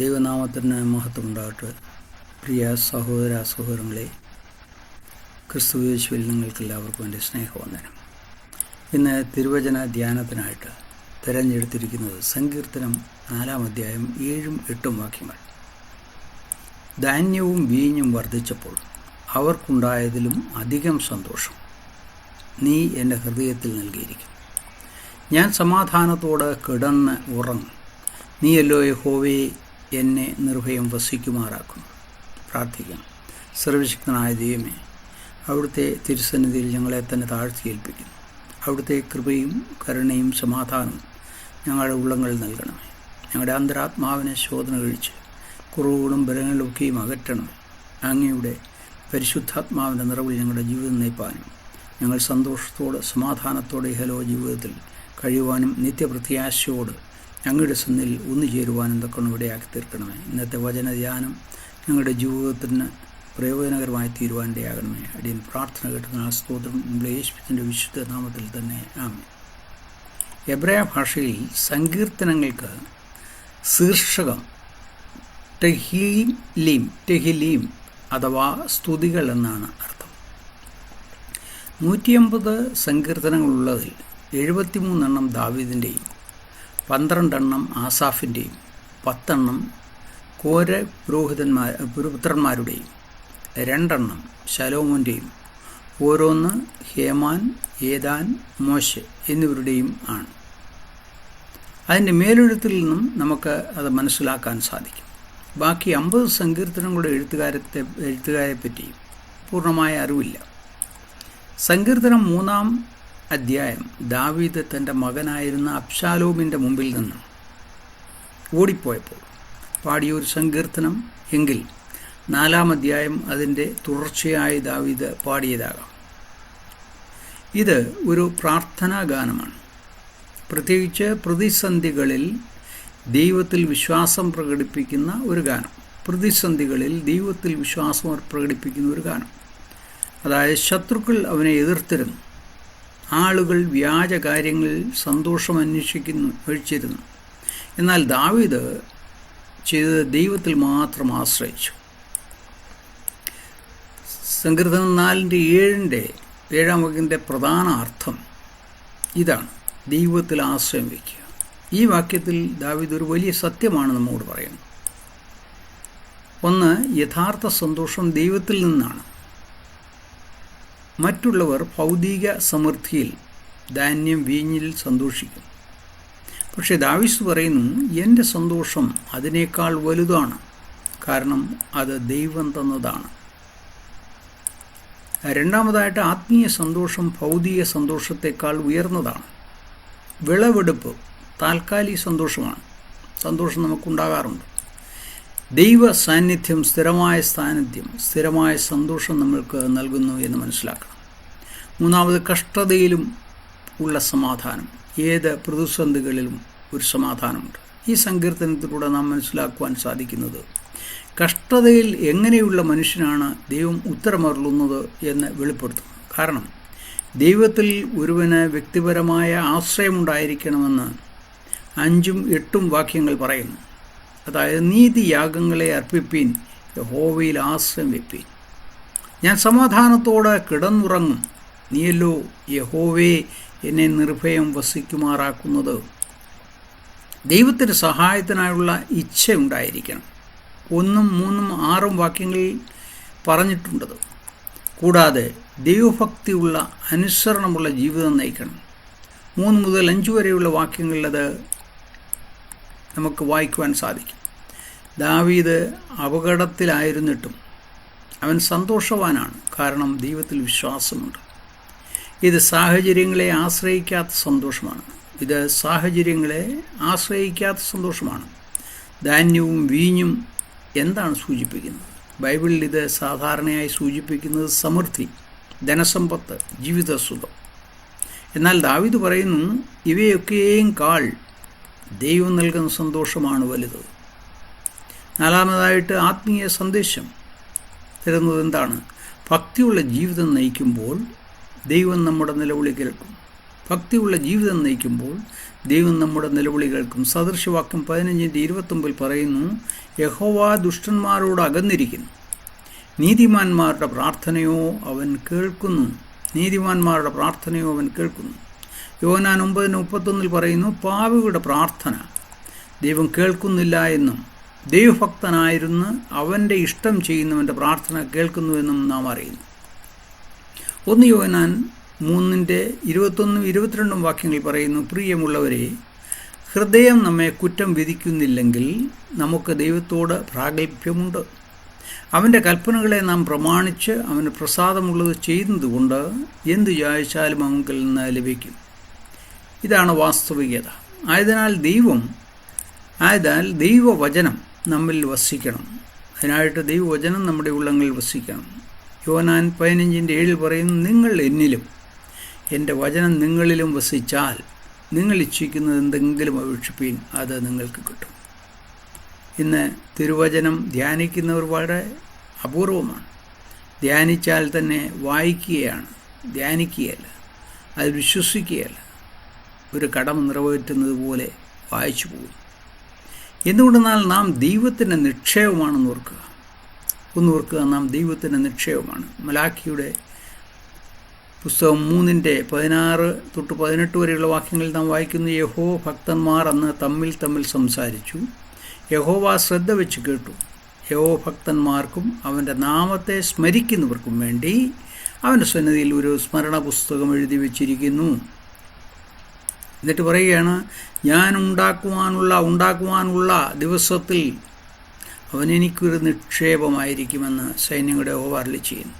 ദൈവനാമത്തിന് മഹത്വമുണ്ടാകട്ടെ. പ്രിയ സഹോദര സഹോദരങ്ങളെ, ക്രിസ്തുയേശുവിൽ നിങ്ങൾക്കെല്ലാവർക്കും എൻ്റെ സ്നേഹവന്ദനം. ഇന്ന് തിരുവചന ധ്യാനത്തിനായിട്ട് തിരഞ്ഞെടുത്തിരിക്കുന്നത് സങ്കീർത്തനം 4-ാം അധ്യായം 7-8 വാക്യങ്ങൾ. ധാന്യവും വീഞ്ഞും വർദ്ധിച്ചപ്പോൾ അവർക്കുണ്ടായതിലും അധികം സന്തോഷം നീ എൻ്റെ ഹൃദയത്തിൽ നൽകിയിരിക്കും. ഞാൻ സമാധാനത്തോടെ കിടന്ന് ഉറങ്ങും. നീയല്ലോ യഹോവേ എന്നെ നിർഭയം വസിക്കുമാറാക്കുന്നു. പ്രാർത്ഥിക്കാം. സർവശക്തനായ ദൈവമേ, അവിടുത്തെ തിരുസന്നിധിയിൽ ഞങ്ങളെ തന്നെ താഴ്ത്തിയേൽപ്പിക്കുന്നു. അവിടുത്തെ കൃപയും കരുണയും സമാധാനവും ഞങ്ങളുടെ ഉള്ളങ്ങളിൽ നൽകണമേ. ഞങ്ങളുടെ അന്തരാത്മാവിനെ ശോധന കഴിച്ച് കുറവുകളും ബലങ്ങളൊക്കെയും അകറ്റണമേ. അങ്ങയുടെ പരിശുദ്ധാത്മാവിൻ്റെ നിറവിൽ ഞങ്ങളുടെ ജീവിതം നയിപ്പാനും ഞങ്ങൾ സന്തോഷത്തോടെ സമാധാനത്തോടെ ഹലോ ജീവിതത്തിൽ കഴിയുവാനും നിത്യപ്രത്യാശയോട് ഞങ്ങളുടെ സന്നിധിയിൽ ഒന്നുചേരുവാനും ഇതൊക്കെ ഇടയാക്കി തീർക്കണമേ. ഇന്നത്തെ വചനധ്യാനം ഞങ്ങളുടെ ജീവിതത്തിന് പ്രയോജനകരമായി തീരുവാൻ ഇടയാകണമേ. അടിയൻ പ്രാർത്ഥന കേട്ടുന്ന സ്തോത്രം യേശുവിൻ്റെ വിശുദ്ധ നാമത്തിൽ തന്നെ ആമേൻ. എബ്രായ ഭാഷയിൽ സങ്കീർത്തനങ്ങൾക്ക് ശീർഷകം ടെഹിലീം അഥവാ സ്തുതികൾ എന്നാണ് അർത്ഥം. 150 സങ്കീർത്തനങ്ങളുള്ളതിൽ 73 ദാവീദിൻ്റെയും 12 ആസാഫിൻ്റെയും 10 കോര പുത്രന്മാരുടെയും 2 ശലോമോൻ്റെയും ഓരോന്ന് ഹേമാൻ, ഏദാൻ, മോശെ എന്നിവരുടെയും ആണ്. അതിൻ്റെ മേലെഴുത്തിൽ നിന്നും നമുക്ക് അത് മനസ്സിലാക്കാൻ സാധിക്കും. ബാക്കി 50 സങ്കീർത്തനങ്ങളുടെ എഴുത്തുകാരെ പറ്റി പൂർണ്ണമായ അറിവില്ല. സങ്കീർത്തനം 3-ാം അധ്യായം ദാവീദ് തൻ്റെ മകനായിരുന്ന അബ്ശാലോമിൻ്റെ മുമ്പിൽ നിന്ന് ഓടിപ്പോയപ്പോൾ പാടിയൊരു സങ്കീർത്തനം എങ്കിൽ 4-ാം അധ്യായം അതിൻ്റെ തുടർച്ചയായി ദാവീദ് പാടിയതാകാം. ഇത് ഒരു പ്രാർത്ഥനാ ഗാനമാണ്. പ്രത്യേകിച്ച് പ്രതിസന്ധികളിൽ ദൈവത്തിൽ വിശ്വാസം പ്രകടിപ്പിക്കുന്ന ഒരു ഗാനം. പ്രതിസന്ധികളിൽ ദൈവത്തിൽ വിശ്വാസം പ്രകടിപ്പിക്കുന്ന ഒരു ഗാനം. അതായത് ശത്രുക്കൾ അവനെ എതിർത്തിരുന്നു. ആളുകൾ വ്യാജ കാര്യങ്ങളിൽ സന്തോഷം അന്വേഷിച്ചിരുന്നു. എന്നാൽ ദാവീദ് ചെയ്തത് ദൈവത്തിൽ മാത്രം ആശ്രയിച്ചു. സങ്കീർത്തനം 4-7 വാക്യത്തിൻ്റെ പ്രധാന അർത്ഥം ഇതാണ്: ദൈവത്തിൽ ആശ്രയം വയ്ക്കുക. ഈ വാക്യത്തിൽ ദാവീദ് ഒരു വലിയ സത്യമാണ് നമ്മോട് പറയുന്നത്. ഒന്ന്, യഥാർത്ഥ സന്തോഷം ദൈവത്തിൽ നിന്നാണ്. മറ്റുള്ളവർ ഭൗതിക സമൃദ്ധിയിൽ, ധാന്യം, വീഞ്ഞിൽ സന്തോഷിക്കും. പക്ഷേ ദാവീദ് പറയുന്നു, എൻ്റെ സന്തോഷം അതിനേക്കാൾ വലുതാണ്, കാരണം അത് ദൈവം തന്നതാണ്. രണ്ടാമതായിട്ട്, ആത്മീയ സന്തോഷം ഭൗതിക സന്തോഷത്തെക്കാൾ ഉയർന്നതാണ്. വിളവെടുപ്പ് താൽക്കാലിക സന്തോഷമാണ്. സന്തോഷം നമുക്കുണ്ടാകാറുണ്ട്. ദൈവ സാന്നിധ്യം, സ്ഥിരമായ സാന്നിധ്യം, സ്ഥിരമായ സന്തോഷം നമ്മൾക്ക് നൽകുന്നു എന്ന് മനസ്സിലാക്കണം. മൂന്നാമത്, കഷ്ടതയിലും ഉള്ള സമാധാനം. ഏത് പ്രതിസന്ധികളിലും ഒരു സമാധാനമുണ്ട്. ഈ സങ്കീർത്തനത്തിലൂടെ നാം മനസ്സിലാക്കുവാൻ സാധിക്കുന്നത് കഷ്ടതയിൽ എങ്ങനെയുള്ള മനുഷ്യനാണ് ദൈവം ഉത്തരമരുളുന്നത് എന്ന് വെളിപ്പെടുത്തുന്നു. കാരണം ദൈവത്തിൽ ഒരുവന് വ്യക്തിപരമായ ആശ്രയമുണ്ടായിരിക്കണമെന്ന് 5-8 വാക്യങ്ങൾ പറയുന്നു. അതായത്, നീതിയാഗങ്ങളെ അർപ്പിപ്പീൻ, യഹോവയിൽ ആശ്രയം വെപ്പീൻ. ഞാൻ സമാധാനത്തോടെ കിടന്നുറങ്ങും. നീയല്ലോ യഹോവേ എന്നെ നിർഭയം വസിക്കുമാറാക്കുന്നത്. ദൈവത്തിൻ്റെ സഹായത്തിനായുള്ള ഇച്ഛ ഉണ്ടായിരിക്കണം. 1, 3, 6 വാക്യങ്ങളിൽ പറഞ്ഞിട്ടുണ്ടത്. കൂടാതെ ദൈവഭക്തിയുള്ള അനുസരണമുള്ള ജീവിതം നയിക്കണം. 3 മുതൽ 5 വരെയുള്ള വാക്യങ്ങളിൽ അത് നമുക്ക് വായിക്കുവാൻ സാധിക്കും. ദാവീദ് അപകടത്തിലായിരുന്നിട്ടും അവൻ സന്തോഷവാനാണ്, കാരണം ദൈവത്തിൽ വിശ്വാസമുണ്ട്. ഇത് സാഹചര്യങ്ങളെ ആശ്രയിക്കാത്ത സന്തോഷമാണ്. ധാന്യവും വീഞ്ഞും എന്താണ് സൂചിപ്പിക്കുന്നത്? ബൈബിളിൽ ഇത് സാധാരണയായി സൂചിപ്പിക്കുന്നത് സമൃദ്ധി, ധനസമ്പത്ത്, ജീവിതസുഖം. എന്നാൽ ദാവീദ് പറയുന്നു, ഇവയൊക്കെയും കാൾ ദൈവം നൽകുന്ന സന്തോഷമാണ് വലുത്. 4-മതായിട്ട്, ആത്മീയ സന്ദേശം തരുന്നത് എന്താണ്? ഭക്തിയുള്ള ജീവിതം നയിക്കുമ്പോൾ ദൈവം നമ്മുടെ നിലവിളി കേൾക്കും. ഭക്തിയുള്ള ജീവിതം നയിക്കുമ്പോൾ ദൈവം നമ്മുടെ നിലവിളി കേൾക്കും. സദൃശവാക്യം 15:29 പറയുന്നു, യഹോവ ദുഷ്ടന്മാരോട് അകന്നിരിക്കുന്നു, നീതിമാന്മാരുടെ പ്രാർത്ഥനയോ അവൻ കേൾക്കുന്നു. നീതിമാന്മാരുടെ പ്രാർത്ഥനയോ അവൻ കേൾക്കുന്നു. യോഹന്നാൻ 9:31 പറയുന്നു, പാപികളുടെ പ്രാർത്ഥന ദൈവം കേൾക്കുന്നില്ല എന്നും ദൈവഭക്തനായിരുന്ന് അവൻ്റെ ഇഷ്ടം ചെയ്യുന്നവൻ്റെ പ്രാർത്ഥന കേൾക്കുന്നുവെന്നും നാം അറിയുന്നു. 1 യോഹന്നാൻ 3:21-22 വാക്യങ്ങൾ പറയുന്നു, പ്രിയമുള്ളവരെ, ഹൃദയം നമ്മെ കുറ്റം വിധിക്കുന്നില്ലെങ്കിൽ നമുക്ക് ദൈവത്തോട് പ്രാഗൽഭ്യമുണ്ട്. അവൻ്റെ കൽപ്പനകളെ നാം പ്രമാണിച്ച് അവന് പ്രസാദമുള്ളത് ചെയ്യുന്നതുകൊണ്ട് എന്തു ചോദിച്ചാലും അവങ്കിൽ നിന്ന് ലഭിക്കും. ഇതാണ് വാസ്തവികത. ആയതിനാൽ ദൈവവചനം നമ്മിൽ വസിക്കണം. അതിനായിട്ട് ദൈവവചനം നമ്മുടെ ഉള്ളങ്ങളിൽ വസിക്കണം. യോഹന്നാൻ 15:7 പറയുന്നു, നിങ്ങൾ എന്നിലും എൻ്റെ വചനം നിങ്ങളിലും വസിച്ചാൽ നിങ്ങൾ ഇച്ഛിക്കുന്നത് എന്തെങ്കിലും അപേക്ഷിപ്പീൻ, അത് നിങ്ങൾക്ക് കിട്ടും. ഇന്ന് തിരുവചനം ധ്യാനിക്കുന്നവർ വളരെ അപൂർവമാണ്. ധ്യാനിച്ചാൽ തന്നെ വായിക്കുകയാണ്, ധ്യാനിക്കുകയല്ല, അത് വിശ്വസിക്കുകയല്ല. ഒരു കടം നിറവേറ്റുന്നത് പോലെ വായിച്ചു പോകും. എന്തുകൊണ്ടെന്നാൽ നാം ദൈവത്തിൻ്റെ നിക്ഷേപമാണെന്ന് ഓർക്കുക. നാം ദൈവത്തിൻ്റെ നിക്ഷേപമാണ്. മലാഖിയുടെ പുസ്തകം 3:16-18 വരെയുള്ള വാക്യങ്ങളിൽ നാം വായിക്കുന്നു, യഹോവ ഭക്തന്മാർ അന്ന് തമ്മിൽ സംസാരിച്ചു. യഹോവ ശ്രദ്ധ വെച്ച് കേട്ടു. യഹോവ ഭക്തന്മാർക്കും അവൻ്റെ നാമത്തെ സ്മരിക്കുന്നവർക്കും വേണ്ടി അവൻ്റെ സന്നിധിയിൽ ഒരു സ്മരണ പുസ്തകം എഴുതി വച്ചിരിക്കുന്നു. എന്നിട്ട് പറയുകയാണ്, ഞാൻ ഉണ്ടാക്കുവാനുള്ള ദിവസത്തിൽ അവൻ എനിക്കൊരു നിക്ഷേപമായിരിക്കുമെന്ന് സൈന്യങ്ങളുടെ യഹോവ അരുളിച്ചെയ്യുന്നു.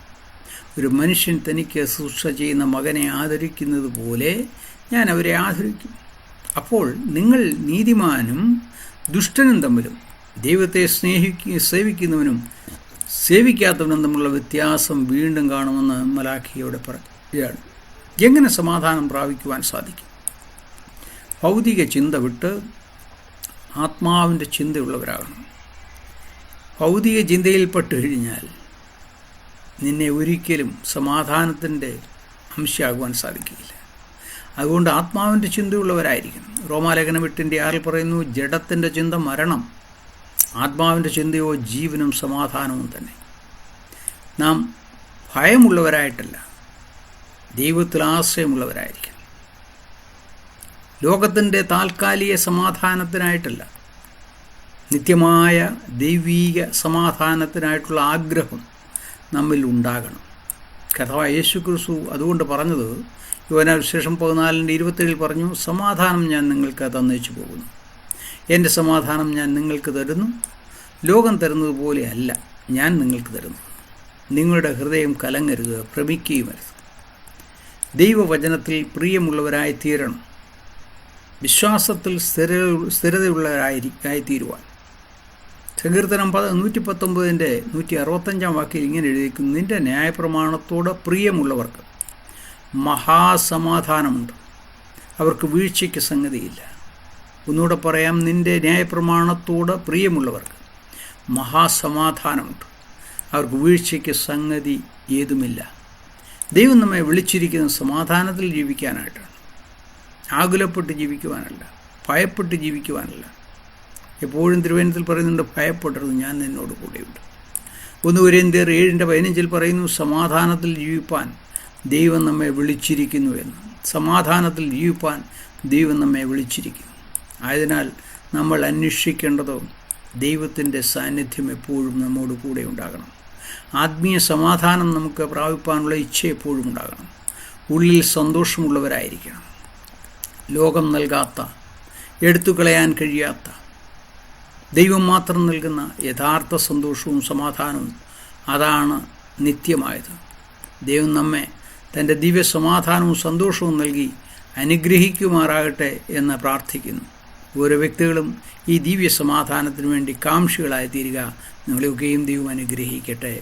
ഒരു മനുഷ്യൻ തനിക്ക് ശുശ്രൂഷ ചെയ്യുന്ന മകനെ ആദരിക്കുന്നത് പോലെ ഞാൻ അവരെ ആദരിക്കും. അപ്പോൾ നിങ്ങൾ നീതിമാനും ദുഷ്ടനും തമ്മിലും ദൈവത്തെ സേവിക്കുന്നവനും സേവിക്കാത്തവനും തമ്മിലുള്ള വ്യത്യാസം വീണ്ടും കാണുമെന്ന് മലാഖിയോടെ പറയുകയാണ്. എങ്ങനെ സമാധാനം പ്രാപിക്കുവാൻ സാധിക്കും? ഭൗതിക ചിന്ത വിട്ട് ആത്മാവിൻ്റെ ചിന്തയുള്ളവരാകണം. ഭൗതിക ചിന്തയിൽപ്പെട്ട് കഴിഞ്ഞാൽ നിന്നെ ഒരിക്കലും സമാധാനത്തിൻ്റെ അംശമാകുവാൻ സാധിക്കില്ല. അതുകൊണ്ട് ആത്മാവിൻ്റെ ചിന്തയുള്ളവരായിരിക്കണം. റോമാലേഖനം 8:6 പറയുന്നു, ജഡത്തിൻ്റെ ചിന്ത മരണം, ആത്മാവിൻ്റെ ചിന്തയോ ജീവനും സമാധാനവും തന്നെ. നാം ഭയമുള്ളവരായിട്ടല്ല, ദൈവത്തിൽ ആശ്രയമുള്ളവരായിരിക്കണം. ലോകത്തിൻ്റെ താൽക്കാലിക സമാധാനത്തിനായിട്ടല്ല, നിത്യമായ ദൈവീക സമാധാനത്തിനായിട്ടുള്ള ആഗ്രഹം നമ്മിൽ ഉണ്ടാകണം. കർത്താവായ യേശുക്രിസ്തു അതുകൊണ്ട് പറഞ്ഞത് യോഹന്നാൻ വിശേഷം 14:27 പറഞ്ഞു, സമാധാനം ഞാൻ നിങ്ങൾക്ക് തന്നേച്ചു പോകുന്നു, എൻ്റെ സമാധാനം ഞാൻ നിങ്ങൾക്ക് തരുന്നു, ലോകം തരുന്നത് പോലെയല്ല ഞാൻ നിങ്ങൾക്ക് തരുന്നത്. നിങ്ങളുടെ ഹൃദയം കലങ്ങരുത്, ഭ്രമിക്കുകയുമരുത്. ദൈവവചനത്തിൽ പ്രിയമുള്ളവരായി തീരണം. വിശ്വാസത്തിൽ സ്ഥിരതയുള്ളവരായിത്തീരുവാൻ. സങ്കീർത്തനം 119:165 വാക്യം ഇങ്ങനെ എഴുതിയിരിക്കുന്നു, നിന്റെ ന്യായപ്രമാണത്തോട് പ്രിയമുള്ളവർക്ക് മഹാസമാധാനമുണ്ട്, അവർക്ക് വീഴ്ചയ്ക്ക് സംഗതിയില്ല. ഒന്നുകൂടെ പറയാം, നിന്റെ ന്യായപ്രമാണത്തോട് പ്രിയമുള്ളവർക്ക് മഹാസമാധാനമുണ്ട്, അവർക്ക് വീഴ്ചയ്ക്ക് സംഗതി ഏതുമില്ല. ദൈവം നമ്മെ വിളിച്ചിരിക്കുന്ന സമാധാനത്തിൽ ജീവിക്കാനായിട്ടാണ്, ആകുലപ്പെട്ട് ജീവിക്കുവാനല്ല, ഭയപ്പെട്ട് ജീവിക്കുവാനല്ല. എപ്പോഴും തിരുവചനത്തിൽ പറയുന്നുണ്ട്, ഭയപ്പെടരുത്, ഞാൻ നിന്നോട് കൂടെയുണ്ട്. 1 കൊരിന്ത്യർ 7:15 പറയുന്നു, സമാധാനത്തിൽ ജീവിപ്പാൻ ദൈവം നമ്മെ വിളിച്ചിരിക്കുന്നു എന്ന്. സമാധാനത്തിൽ ജീവിപ്പാൻ ദൈവം നമ്മെ വിളിച്ചിരിക്കുന്നു. ആയതിനാൽ നമ്മൾ അന്വേഷിക്കേണ്ടതോ ദൈവത്തിൻ്റെ സാന്നിധ്യം എപ്പോഴും നമ്മോട് കൂടെ ഉണ്ടാകണം. ആത്മീയ സമാധാനം നമുക്ക് പ്രാപിപ്പാനുള്ള ഇച്ഛ എപ്പോഴും ഉണ്ടാകണം. ഉള്ളിൽ സന്തോഷമുള്ളവരായിരിക്കണം. ലോകം നൽകാത്ത, എടുത്തുകളയാൻ കഴിയാത്ത, ദൈവം മാത്രം നൽകുന്ന യഥാർത്ഥ സന്തോഷവും സമാധാനവും, അതാണ് നിത്യമായത്. ദൈവം നമ്മെ തൻ്റെ ദിവ്യ സമാധാനവും സന്തോഷവും നൽകി അനുഗ്രഹിക്കുമാറാകട്ടെ എന്ന് പ്രാർത്ഥിക്കുന്നു. ഓരോ വ്യക്തികളും ഈ ദിവ്യ സമാധാനത്തിന് വേണ്ടി കാംക്ഷികളായി തീരുക. നിങ്ങളെയൊക്കെയും ദൈവം അനുഗ്രഹിക്കട്ടെ.